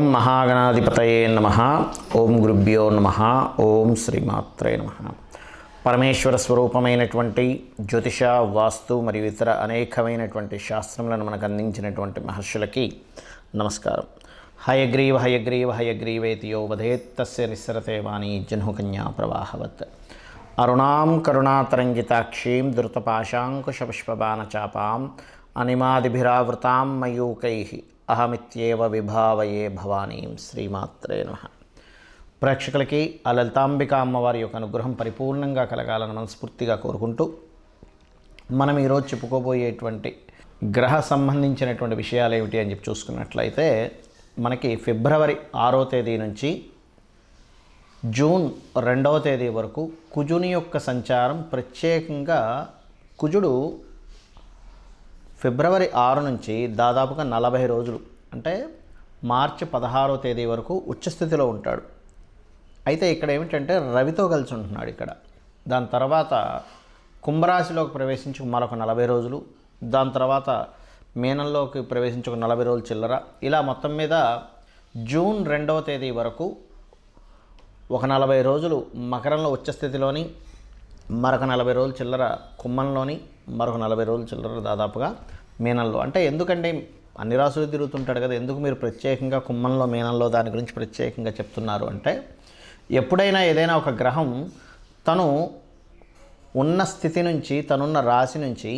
ఓం మహాగణాధిపతయే నమః. ఓం గురుభ్యో నమః. ఓం శ్రీమాత్రే నమః. పరమేశ్వర స్వరూపమైనటువంటి జ్యోతిష, వాస్తు మరియు ఇతర అనేకమైనటువంటి శాస్త్రములను మనకు అందించినటువంటి మహర్షులకి నమస్కారం. హయగ్రీవ హయగ్రీవ హయగ్రీవేతి యో వదేత్ తస్య నిస్సరతే వాణి జహ్నుకన్యా ప్రవాహవత్. అరుణాం కరుణాతరంగితాక్షీం ధృతపాశాంకుశపుష్పబాణచాపాం అనిమాదిభిరావృతాం మయూకైః అహమిత్యేవ విభావయే భవానీం. శ్రీమాత్రే నమః. ప్రేక్షకులకి ఆ లలితాంబిక అమ్మవారి యొక్క అనుగ్రహం పరిపూర్ణంగా కలగాలని మనస్ఫూర్తిగా కోరుకుంటూ మనం ఈరోజు చెప్పుకోబోయేటువంటి గ్రహ సంబంధించినటువంటి విషయాలు ఏమిటి అని చెప్పి చూసుకున్నట్లయితే, మనకి ఫిబ్రవరి 6వ తేదీ నుంచి జూన్ 2వ తేదీ వరకు కుజుని యొక్క సంచారం. ప్రత్యేకంగా కుజుడు ఫిబ్రవరి 6 నుంచి దాదాపుగా 40 రోజులు, అంటే మార్చి 16వ తేదీ వరకు ఉచ్చస్థితిలో ఉంటాడు. అయితే ఇక్కడ ఏమిటంటే రవితో కలిసి ఉంటున్నాడు ఇక్కడ. దాని తర్వాత కుంభరాశిలోకి ప్రవేశించి మరొక 40 రోజులు, దాని తర్వాత మీనంలోకి ప్రవేశించి ఒక 40 రోజులు చిల్లర. ఇలా మొత్తం మీద జూన్ 2వ తేదీ వరకు ఒక 40 రోజులు మకరంలో ఉచ్చస్థితిలోని, మరొక 40 రోజులు చిల్లర కుంభంలోని, మరొక 40 రోజులు చిల్లర దాదాపుగా మీనంలో. అంటే ఎందుకంటే అన్ని రాసులు తిరుగుతుంటాడు కదా, ఎందుకు మీరు ప్రత్యేకంగా కుంభంలో మీనంలో దాని గురించి ప్రత్యేకంగా చెప్తున్నారు అంటే, ఎప్పుడైనా ఏదైనా ఒక గ్రహం తను ఉన్న స్థితి నుంచి, తనున్న రాశి నుంచి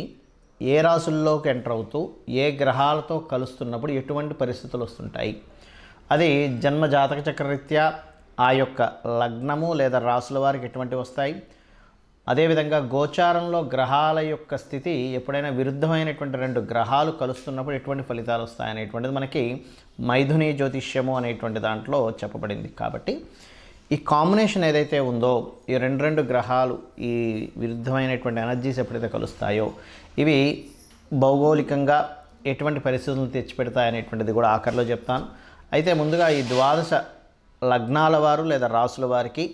ఏ రాసుల్లోకి ఎంటర్ అవుతూ ఏ గ్రహాలతో కలుస్తున్నప్పుడు ఎటువంటి పరిస్థితులు వస్తుంటాయి, అది జన్మ జాతక చక్రరీత్యా ఆ యొక్క లగ్నము లేదా రాసుల వారికి ఎటువంటి వస్తాయి, అదేవిధంగా గోచారంలో గ్రహాల యొక్క స్థితి ఎప్పుడైనా విరుద్ధమైనటువంటి 2 గ్రహాలు కలుస్తున్నప్పుడు ఎటువంటి ఫలితాలు వస్తాయనేటువంటిది మనకి మైథుని జ్యోతిష్యము అనేటువంటి దాంట్లో చెప్పబడింది. కాబట్టి ఈ కాంబినేషన్ ఏదైతే ఉందో, ఈ రెండు గ్రహాలు ఈ విరుద్ధమైనటువంటి ఎనర్జీస్ ఎప్పుడైతే కలుస్తాయో ఇవి భౌగోళికంగా ఎటువంటి పరిస్థితులను తెచ్చిపెడతాయనేటువంటిది కూడా ఆఖరిలో చెప్తాను. అయితే ముందుగా ఈ 12 లగ్నాల వారు లేదా రాసుల వారికి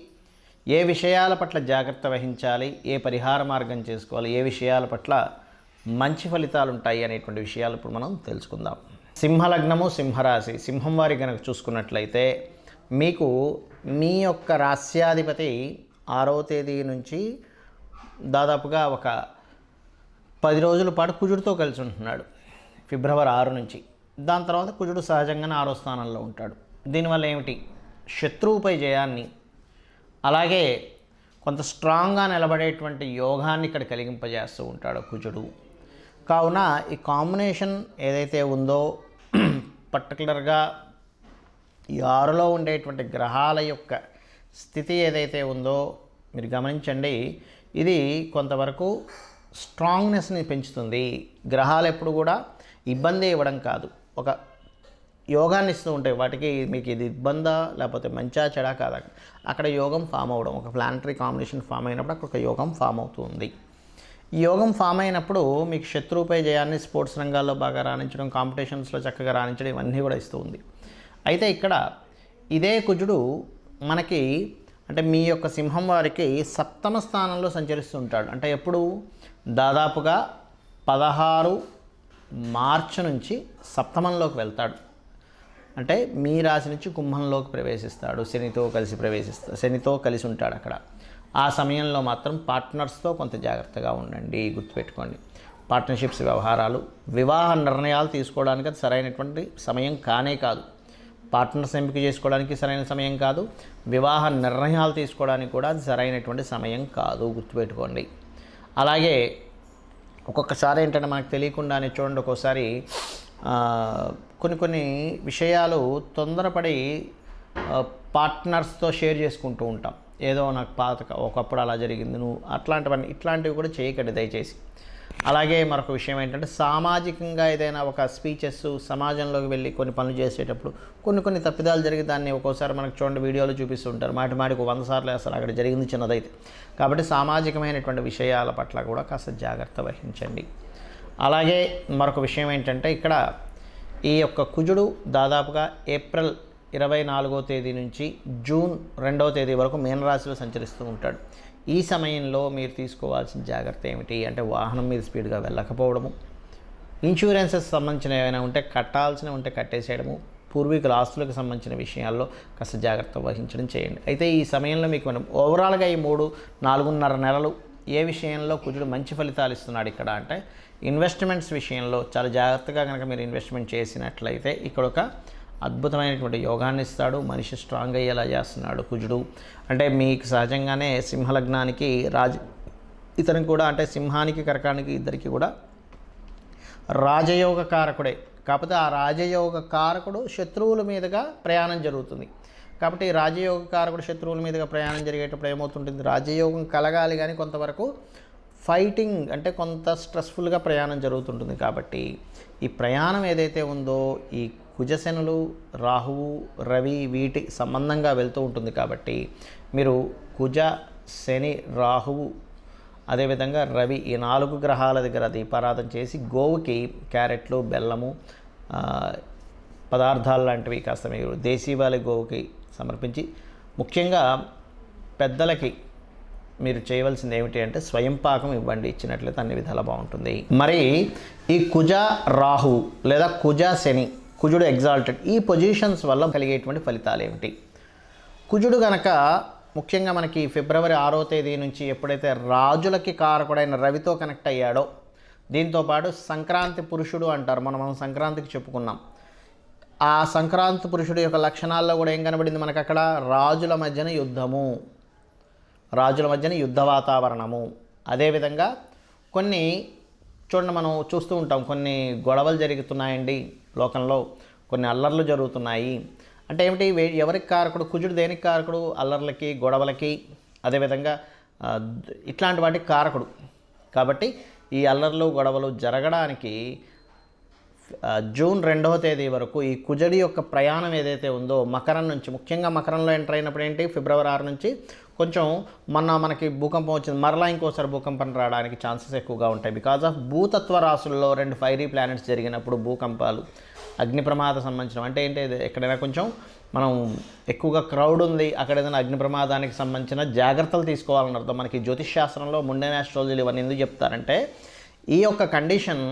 ఏ విషయాల పట్ల జాగ్రత్త వహించాలి, ఏ పరిహార మార్గం చేసుకోవాలి, ఏ విషయాల పట్ల మంచి ఫలితాలు ఉంటాయి అనేటువంటి విషయాలు ఇప్పుడు మనం తెలుసుకుందాం. సింహలగ్నము, సింహరాశి. సింహం వారి కనుక చూసుకున్నట్లయితే మీకు మీ యొక్క రాస్యాధిపతి 6వ తేదీ నుంచి దాదాపుగా ఒక 10 రోజుల పాటు కుజుడితో కలిసి ఉంటున్నాడు ఫిబ్రవరి 6 నుంచి. దాని తర్వాత కుజుడు సహజంగానే 6వ స్థానంలో ఉంటాడు. దీనివల్ల ఏమిటి, శత్రువుపై జయాన్ని, అలాగే కొంత స్ట్రాంగ్గా నిలబడేటువంటి యోగాన్ని ఇక్కడ కలిగింపజేస్తూ ఉంటాడు కుజుడు. కావున ఈ కాంబినేషన్ ఏదైతే ఉందో, పర్టికులర్గా ఈ 6లో ఉండేటువంటి గ్రహాల యొక్క స్థితి ఏదైతే ఉందో మీరు గమనించండి. ఇది కొంతవరకు స్ట్రాంగ్నెస్ని పెంచుతుంది. గ్రహాలు ఎప్పుడు కూడా ఇబ్బంది ఇవ్వడం కాదు, ఒక యోగాన్ని ఇస్తూ ఉంటాయి. వాటికి మీకు ఇది ఇబ్బందా లేకపోతే మంచా చెడా కాదు, అక్కడ యోగం ఫామ్ అవ్వడం, ఒక ప్లానటరీ కాంబినేషన్ ఫామ్ అయినప్పుడు అక్కడ ఒక యోగం ఫామ్ అవుతుంది. ఈ యోగం ఫామ్ అయినప్పుడు మీకు శత్రువుపై జయాన్ని, స్పోర్ట్స్ రంగాల్లో బాగా రాణించడం, కాంపిటీషన్స్లో చక్కగా రాణించడం, ఇవన్నీ కూడా ఇస్తూ ఉంది. అయితే ఇక్కడ ఇదే కుజుడు మనకి అంటే మీ యొక్క సింహం వారికి 7వ స్థానంలో సంచరిస్తూ ఉంటాడు. అంటే ఎప్పుడు దాదాపుగా 16 మార్చి నుంచి సప్తమంలోకి వెళ్తాడు. అంటే మీ రాశి నుంచి కుంభంలోకి ప్రవేశిస్తాడు, శనితో కలిసి ఉంటాడు అక్కడ. ఆ సమయంలో మాత్రం పార్ట్నర్స్తో కొంత జాగ్రత్తగా ఉండండి, గుర్తుపెట్టుకోండి. పార్ట్నర్షిప్స్, వ్యవహారాలు, వివాహ నిర్ణయాలు తీసుకోవడానికి అది సరైనటువంటి సమయం కానే కాదు. పార్ట్నర్స్ ఎంపిక చేసుకోవడానికి సరైన సమయం కాదు, వివాహ నిర్ణయాలు తీసుకోవడానికి కూడా అది సరైనటువంటి సమయం కాదు, గుర్తుపెట్టుకోండి. అలాగే ఒక్కొక్కసారి ఏంటంటే మనకు తెలియకుండానే చూడండి, ఒక్కోసారి కొన్ని విషయాలు తొందరపడి పార్ట్నర్స్తో షేర్ చేసుకుంటూ ఉంటాం. ఏదో నాకు ఒకప్పుడు అలా జరిగింది, నువ్వు ఇట్లాంటివి కూడా చేయకండి దయచేసి. అలాగే మరొక విషయం ఏంటంటే, సామాజికంగా ఏదైనా ఒక స్పీచెస్, సమాజంలోకి వెళ్ళి కొన్ని పనులు చేసేటప్పుడు కొన్ని తప్పిదాలు జరిగి దాన్ని ఒక్కోసారి మనకు చూడండి వీడియోలు చూపిస్తుంటారు, మాటికి 100 సార్లు వేస్తారు, అక్కడ జరిగింది చిన్నదైతే. కాబట్టి సామాజికమైనటువంటి విషయాల పట్ల కూడా కాస్త జాగ్రత్త వహించండి. అలాగే మరొక విషయం ఏంటంటే, ఇక్కడ ఈ యొక్క కుజుడు దాదాపుగా ఏప్రిల్ 24వ తేదీ నుంచి జూన్ 2వ తేదీ వరకు మీనరాశిలో సంచరిస్తూ ఉంటాడు. ఈ సమయంలో మీరు తీసుకోవాల్సిన జాగ్రత్త ఏమిటి అంటే, వాహనం మీద స్పీడ్గా వెళ్ళకపోవడము, ఇన్సూరెన్సెస్ సంబంధించిన ఏమైనా ఉంటే కట్టాల్సినవి ఉంటే కట్టేసేయడము, పూర్వీకుల ఆస్తులకు సంబంధించిన విషయాల్లో కాస్త జాగ్రత్త వహించడం చేయండి. అయితే ఈ సమయంలో మీకు మనం ఓవరాల్గా ఈ 3-4.5 నెలలు ఏ విషయంలో కుజుడు మంచి ఫలితాలు ఇస్తున్నాడు ఇక్కడ అంటే ఇన్వెస్ట్మెంట్స్ విషయంలో చాలా జాగ్రత్తగా కనుక మీరు ఇన్వెస్ట్మెంట్ చేసినట్లయితే ఇక్కడ ఒక అద్భుతమైనటువంటి యోగాన్ని ఇస్తాడు. మనిషి స్ట్రాంగ్ అయ్యేలా చేస్తున్నాడు కుజుడు. అంటే మీకు సహజంగానే సింహలగ్నానికి ఇతనికి కూడా అంటే సింహానికి కర్కానికి ఇద్దరికి కూడా రాజయోగ కారకుడే. కాకపోతే ఆ రాజయోగ కారకుడు శత్రువుల మీదుగా ప్రయాణం జరుగుతుంది. కాబట్టి రాజయోగ కారకుడు శత్రువుల మీదుగా ప్రయాణం జరిగేటప్పుడు ఏమవుతుంటుంది, రాజయోగం కలగాలి కానీ కొంతవరకు ఫైటింగ్ అంటే కొంత స్ట్రెస్ఫుల్గా ప్రయాణం జరుగుతుంటుంది. కాబట్టి ఈ ప్రయాణం ఏదైతే ఉందో ఈ కుజశనులు, రాహువు, రవి వీటి సంబంధంగా వెళ్తూ ఉంటుంది. కాబట్టి మీరు కుజ, శని, రాహువు అదేవిధంగా రవి ఈ 4 గ్రహాల దగ్గర దీపారాధన చేసి గోవుకి క్యారెట్లు, బెల్లము పదార్థాలు లాంటివి కాస్త మీరు దేశీవాళి గోవుకి సమర్పించి, ముఖ్యంగా పెద్దలకి మీరు చేయవలసింది ఏమిటి అంటే స్వయం పాకం ఇవ్వండి. ఇచ్చినట్లయితే అన్ని విధాలా బాగుంటుంది. మరి ఈ కుజ రాహు లేదా కుజ శని, కుజుడు ఎగ్జాల్టెడ్ ఈ పొజిషన్స్ వల్ల కలిగేటువంటి ఫలితాలు ఏమిటి? కుజుడు గనక ముఖ్యంగా మనకి ఫిబ్రవరి 6వ తేదీ నుంచి ఎప్పుడైతే రాజులకి కారకుడైన రవితో కనెక్ట్ అయ్యాడో, దీంతోపాటు సంక్రాంతి పురుషుడు అంటారు. మనం సంక్రాంతికి చెప్పుకున్నాం. ఆ సంక్రాంతి పురుషుడు యొక్క లక్షణాల్లో కూడా ఏం కనబడింది మనకు అక్కడ? రాజుల మధ్యన యుద్ధము, రాజుల మధ్యన యుద్ధ వాతావరణము. అదేవిధంగా కొన్ని చూడండి మనం చూస్తూ ఉంటాం, కొన్ని గొడవలు జరుగుతున్నాయండి లోకంలో, కొన్ని అల్లర్లు జరుగుతున్నాయి. అంటే ఏమిటి? ఎవరికి కారకుడు? కుజుడు దేనికి కారకుడు? అల్లర్లకి, గొడవలకి, అదేవిధంగా ఇట్లాంటి వాటికి కారకుడు. కాబట్టి ఈ అల్లర్లు, గొడవలు జరగడానికి జూన్ 2వ తేదీ వరకు ఈ కుజుడి యొక్క ప్రయాణం ఏదైతే ఉందో మకరం నుంచి, ముఖ్యంగా మకరంలో ఎంటర్ అయినప్పుడు ఏంటి ఫిబ్రవరి 6 నుంచి కొంచెం మనకి భూకంపం వచ్చింది, మరలా ఇంకోసారి భూకంపం రావడానికి ఛాన్సెస్ ఎక్కువగా ఉంటాయి. బికాజ్ ఆఫ్ భూతత్వ రాశుల్లో 2 ఫైరీ ప్లానెట్స్ జరిగినప్పుడు భూకంపాలు, అగ్ని ప్రమాద సంబంధించిన అంటే ఏంటి, ఎక్కడైనా కొంచెం మనం ఎక్కువగా క్రౌడ్ ఉంది, అక్కడ ఏదైనా అగ్ని ప్రమాదానికి సంబంధించిన జాగ్రత్తలు తీసుకోవాలని అర్థం. మనకి జ్యోతిష్ శాస్త్రంలో ముండెన్ ఆస్ట్రాలజీలు ఇవన్నీ ఎందుకు చెప్తారంటే ఈ యొక్క కండిషన్,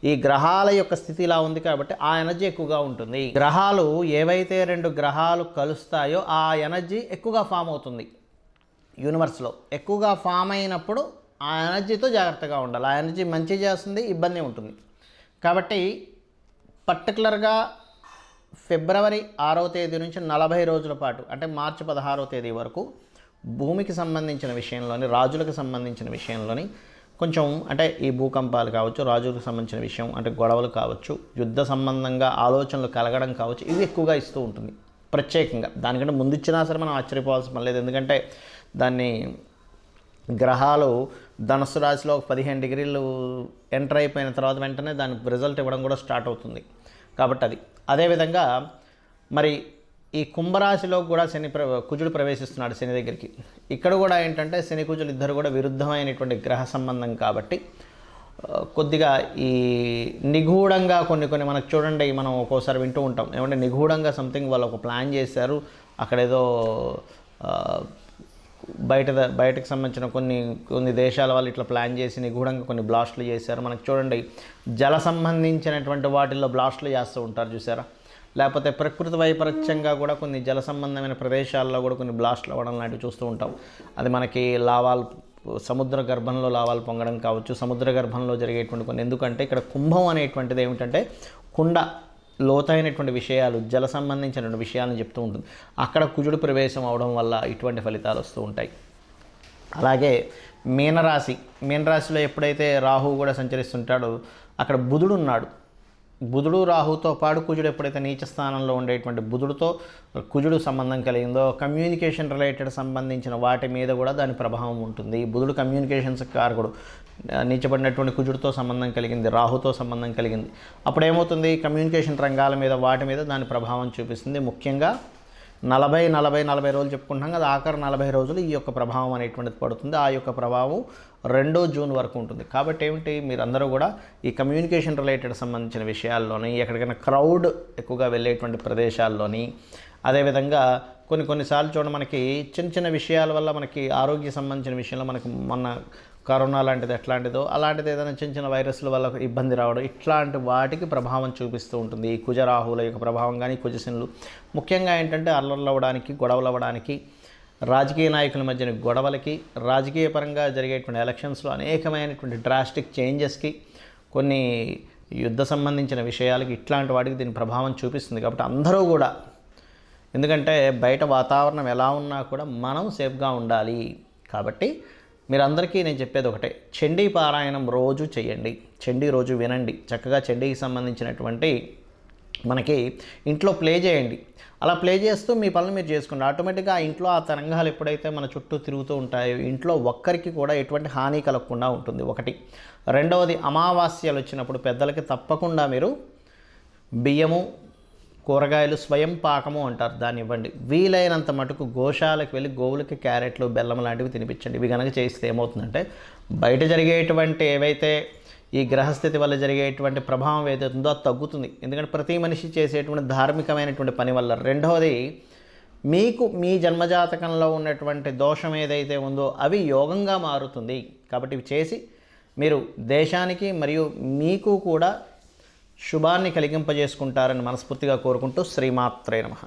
ఈ గ్రహాల యొక్క స్థితి ఇలా ఉంది కాబట్టి ఆ ఎనర్జీ ఎక్కువగా ఉంటుంది. గ్రహాలు ఏవైతే 2 గ్రహాలు కలుస్తాయో ఆ ఎనర్జీ ఎక్కువగా ఫామ్ అవుతుంది యూనివర్స్లో. ఎక్కువగా ఫామ్ అయినప్పుడు ఆ ఎనర్జీతో జాగ్రత్తగా ఉండాలి. ఆ ఎనర్జీ మంచి చేస్తుంది, ఇబ్బంది ఉంటుంది. కాబట్టి పర్టికులర్గా ఫిబ్రవరి 6వ తేదీ నుంచి 40 రోజుల పాటు అంటే మార్చి 16వ తేదీ వరకు భూమికి సంబంధించిన విషయంలోని, రాజులకు సంబంధించిన విషయంలోని కొంచెం అంటే ఈ భూకంపాలు కావచ్చు, రాజులకు సంబంధించిన విషయం అంటే గొడవలు కావచ్చు, యుద్ధ సంబంధంగా ఆలోచనలు కలగడం కావచ్చు, ఇవి ఎక్కువగా ఇస్తూ ఉంటుంది ప్రత్యేకంగా. దానికంటే ముందు ఇచ్చినా సరే మనం ఆశ్చర్యపోవాల్సిన పని లేదు. ఎందుకంటే దాన్ని గ్రహాలు ధనుస్సు రాశిలో 15 డిగ్రీలు ఎంటర్ అయిపోయిన తర్వాత వెంటనే దానికి రిజల్ట్ ఇవ్వడం కూడా స్టార్ట్ అవుతుంది. కాబట్టి అది అదేవిధంగా మరి ఈ కుంభరాశిలో కూడా కుజుడు ప్రవేశిస్తున్నాడు శని దగ్గరికి. ఇక్కడ కూడా ఏంటంటే శని కుజులు ఇద్దరు కూడా విరుద్ధమైనటువంటి గ్రహ సంబంధం కాబట్టి కొద్దిగా ఈ నిగూఢంగా కొన్ని మనకు చూడండి, మనం ఒక్కోసారి వింటూ ఉంటాం ఏమంటే నిగూఢంగా సంథింగ్ వాళ్ళు ఒక ప్లాన్ చేశారు, అక్కడేదో బయటకు సంబంధించిన కొన్ని దేశాల వాళ్ళు ఇట్లా ప్లాన్ చేసి నిగూఢంగా కొన్ని బ్లాస్ట్లు చేశారు. మనకు చూడండి జల సంబంధించినటువంటి వాటిల్లో బ్లాస్ట్లు చేస్తూ ఉంటారు చూసారా, లేకపోతే ప్రకృతి వైపరీత్యంగా కూడా కొన్ని జల సంబంధమైన ప్రదేశాల్లో కూడా కొన్ని బ్లాస్ట్లు అవ్వడం లాంటివి చూస్తూ ఉంటాం. అది మనకి లావాలు, సముద్ర గర్భంలో లావాలు పొంగడం కావచ్చు, సముద్ర గర్భంలో జరిగేటువంటి కొన్ని, ఎందుకంటే ఇక్కడ కుంభం అనేటువంటిది ఏమిటంటే కుండ, లోతైనటువంటి విషయాలు, జల సంబంధించినటువంటి విషయాలను చెప్తూ ఉంటుంది. అక్కడ కుజుడు ప్రవేశం అవడం వల్ల ఇటువంటి ఫలితాలు వస్తూ ఉంటాయి. అలాగే మీనరాశిలో ఎప్పుడైతే రాహువు కూడా సంచరిస్తుంటాడో అక్కడ బుధుడు ఉన్నాడు. బుధుడు రాహుతో పాటు కుజుడు ఎప్పుడైతే నీచ స్థానంలో ఉండేటువంటి బుధుడితో కుజుడు సంబంధం కలిగిందో కమ్యూనికేషన్ రిలేటెడ్ సంబంధించిన వాటి మీద కూడా దాని ప్రభావం ఉంటుంది. బుధుడు కమ్యూనికేషన్స్ కారకుడు. నీచబడినటువంటి కుజుడితో సంబంధం కలిగింది, రాహుతో సంబంధం కలిగింది. అప్పుడు ఏమవుతుంది, కమ్యూనికేషన్ రంగాల మీద వాటి మీద దాని ప్రభావం చూపిస్తుంది. ముఖ్యంగా 40 రోజులు చెప్పుకుంటాం కదా, ఆఖరి 40 రోజులు ఈ యొక్క ప్రభావం అనేటువంటిది పడుతుంది. ఆ యొక్క ప్రభావం 2 జూన్ వరకు ఉంటుంది. కాబట్టి ఏమిటి, మీరందరూ కూడా ఈ కమ్యూనికేషన్ రిలేటెడ్ సంబంధించిన విషయాల్లోని, ఎక్కడికైనా క్రౌడ్ ఎక్కువగా వెళ్ళేటువంటి ప్రదేశాల్లోని, అదేవిధంగా కొన్నిసార్లు చూడండి, మనకి చిన్న చిన్న విషయాల వల్ల మనకి ఆరోగ్య సంబంధించిన విషయంలో మనకి మొన్న కరోనా లాంటిది ఎట్లాంటిదో అలాంటిది ఏదైనా చిన్న చిన్న వైరస్ల వల్ల ఇబ్బంది రావడం, ఇట్లాంటి వాటికి ప్రభావం చూపిస్తూ ఉంటుంది ఈ కుజరాహుల యొక్క ప్రభావం. కానీ కుజశనులు ముఖ్యంగా ఏంటంటే అల్లర్లు అవ్వడానికి, గొడవలు అవ్వడానికి, రాజకీయ నాయకుల మధ్యన గొడవలకి, రాజకీయ పరంగా జరిగేటువంటి ఎలక్షన్స్లో అనేకమైనటువంటి డ్రాస్టిక్ చేంజెస్కి, కొన్ని యుద్ధ సంబంధించిన విషయాలకి, ఇట్లాంటి వాటికి దీని ప్రభావం చూపిస్తుంది. కాబట్టి అందరూ కూడా, ఎందుకంటే బయట వాతావరణం ఎలా ఉన్నా కూడా మనం సేఫ్గా ఉండాలి. కాబట్టి మీరందరికీ నేను చెప్పేది ఒకటే, చండీ పారాయణం రోజు చేయండి, చండీ రోజు వినండి, చక్కగా చండీకి సంబంధించినటువంటి మనకి ఇంట్లో ప్లే చేయండి. అలా ప్లే చేస్తూ మీ పనులు మీరు చేసుకోండి. ఆటోమేటిక్గా ఆ ఇంట్లో ఆ తరంగాలు ఎప్పుడైతే మన చుట్టూ తిరుగుతూ ఉంటాయో ఇంట్లో ఒక్కరికి కూడా ఎటువంటి హాని కలగకుండా ఉంటుంది. ఒకటి. రెండవది, అమావాస్యలు వచ్చినప్పుడు పెద్దలకి తప్పకుండా మీరు బియ్యము, కూరగాయలు, స్వయం పాకము అంటారు, దాన్ని ఇవ్వండి. వీలైనంత మటుకు గోశాలకు వెళ్ళి గోవులకి క్యారెట్లు, బెల్లం లాంటివి తినిపించండి. ఇవి కనుక చేస్తే ఏమవుతుందంటే బయట జరిగేటువంటి ఏవైతే ఈ గ్రహస్థితి వల్ల జరిగేటువంటి ప్రభావం ఏదైతే ఉందో అది తగ్గుతుంది. ఎందుకంటే ప్రతి మనిషి చేసేటువంటి ధార్మికమైనటువంటి పని వల్ల. రెండవది, మీకు మీ జన్మజాతకంలో ఉన్నటువంటి దోషం ఏదైతే ఉందో అవి యోగంగా మారుతుంది. కాబట్టి ఇవి చేసి మీరు దేశానికి మరియు మీకు కూడా శుభాన్ని కలిగింపజేసుకుంటారని మనస్ఫూర్తిగా కోరుకుంటూ శ్రీమాత్రే నమః.